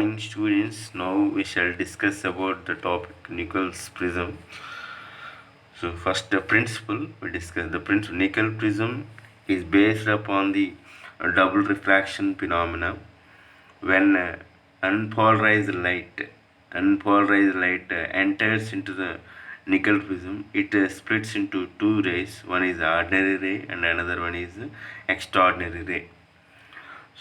morning, students. Now we shall discuss about the topic Nichols prism. So first, the principle we discuss. The principle Nickel prism is based upon the double refraction phenomena. When unpolarized light enters into the nickel prism, it splits into two rays. One is ordinary ray and another one is extraordinary ray.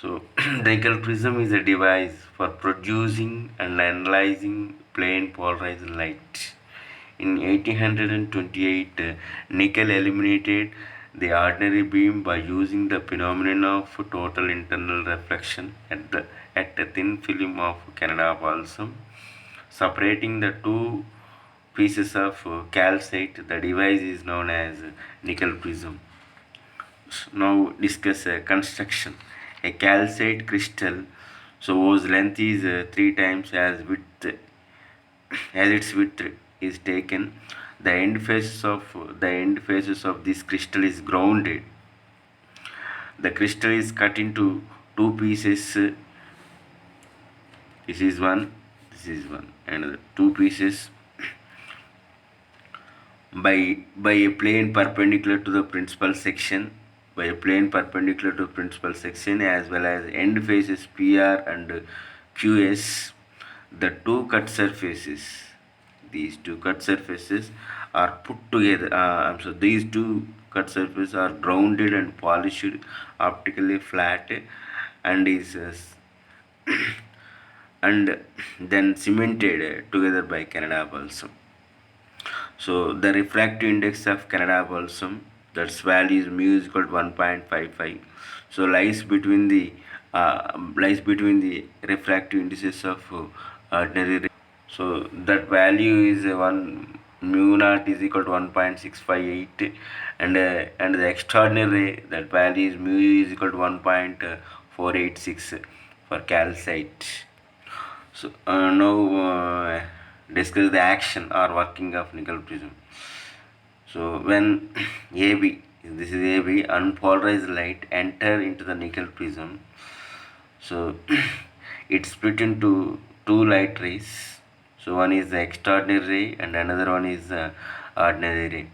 So, the nickel prism is a device for producing and analyzing plane polarized light. In 1828, Nickel eliminated the ordinary beam by using the phenomenon of total internal reflection at a thin film of Canada balsam, separating the two pieces of calcite. The device is known as nickel prism. Now discuss construction. A calcite crystal, so whose length is three times as its width is taken. The end faces of this crystal is grounded. The crystal is cut into two pieces. This is one, and two pieces by a plane perpendicular to the principal section. As well as end faces PR and QS. The two cut surfaces, these two cut surfaces are put together. These two cut surfaces are grounded and polished optically flat and is and then cemented together by Canada balsam. So the refractive index of Canada balsam, that's value is mu is equal to 1.55. So lies between the refractive indices of ordinary. So that value is 1 mu naught is equal to 1.658, and the extraordinary, that value is mu is equal to 1.486 for calcite. So now discuss the action or working of nickel prism. So when this is AB, unpolarized light enter into the nickel prism, so it split into two light rays. So one is the extraordinary ray and another one is the ordinary ray.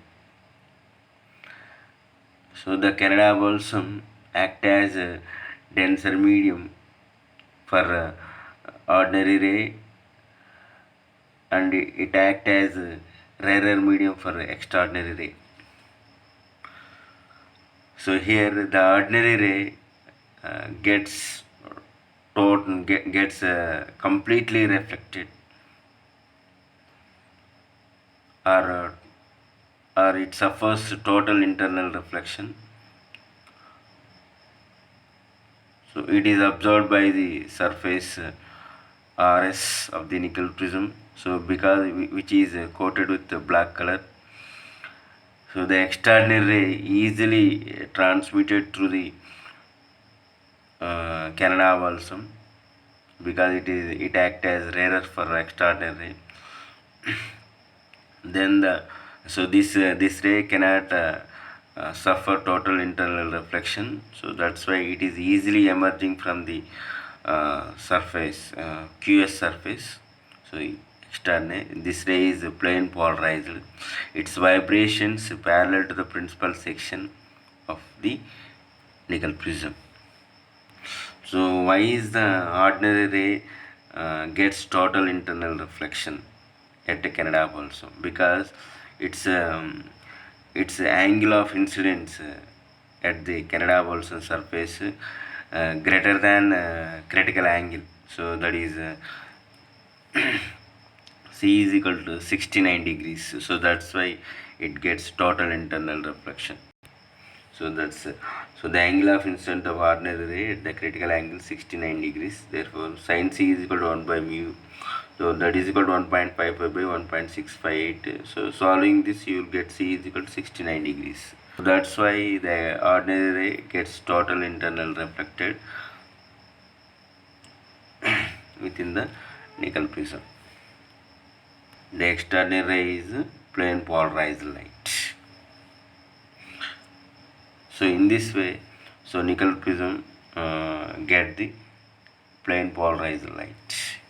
So the Canada balsam act as a denser medium for ordinary ray, and it act as a rarer medium for extraordinary ray. So here the ordinary ray gets completely reflected, or it suffers total internal reflection. So it is absorbed by the surface RS of the nickel prism. So which is coated with the black color. So the extraordinary ray easily transmitted through the Canada balsam, because it acts as rarer for extraordinary ray. Then this ray cannot suffer total internal reflection, so that's why it is easily emerging from the surface, QS surface. So external, this ray is plane polarized. Its vibrations parallel to the principal section of the nickel prism. So why is the ordinary ray gets total internal reflection at the Canada balsam? Because its angle of incidence at the Canada balsam surface greater than critical angle. So that is C is equal to 69 degrees. So that's why it gets total internal reflection. So so the angle of incidence of ordinary ray at the critical angle 69 degrees. Therefore sin C is equal to 1 by mu. So that is equal to 1.55 by 1.658. So solving this, you will get C is equal to 69 degrees. So that's why the ordinary ray gets total internal reflected within the nickel prism. The extraordinary ray is plane polarized light. So in this way, so nickel prism get the plane polarized light.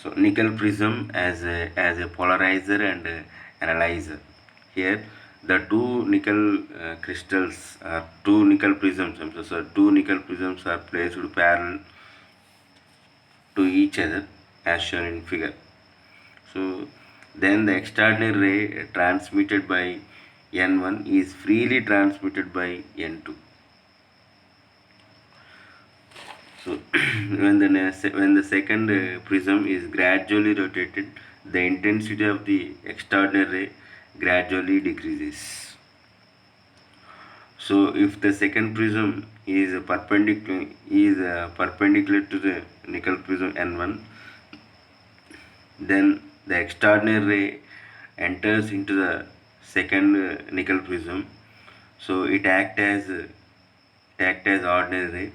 So nickel prism as a polarizer and analyzer. Here the two nickel crystals are two nickel prisms. So two nickel prisms are placed parallel to each other as shown in figure. So then the external ray transmitted by N1 is freely transmitted by N2. So when the second prism is gradually rotated, the intensity of the external ray gradually decreases. So if the second prism is perpendicular to the nickel prism N1, then the external ray enters into the second nickel prism. So act as ordinary ray,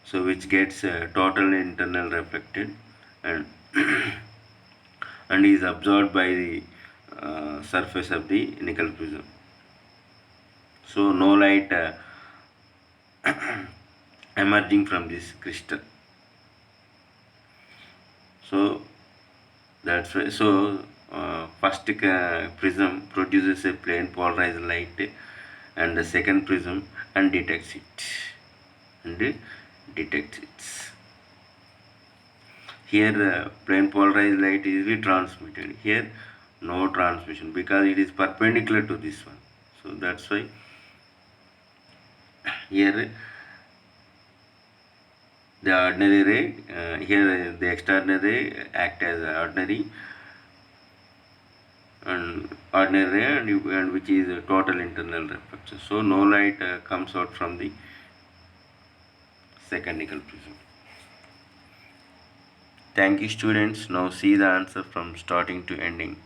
so which gets total internal reflected and and is absorbed by the surface of the nickel prism. So no light emerging from this crystal. So that's why. So first prism produces a plane polarized light, and the second prism and detects it and detects it. Here plane polarized light is transmitted. Here no transmission because it is perpendicular to this one. So that's why here the ordinary ray, here the external ray act as ordinary ray and which is a total internal reflection. So no light comes out from the second nickel prism. Thank you students. Now see the answer from starting to ending.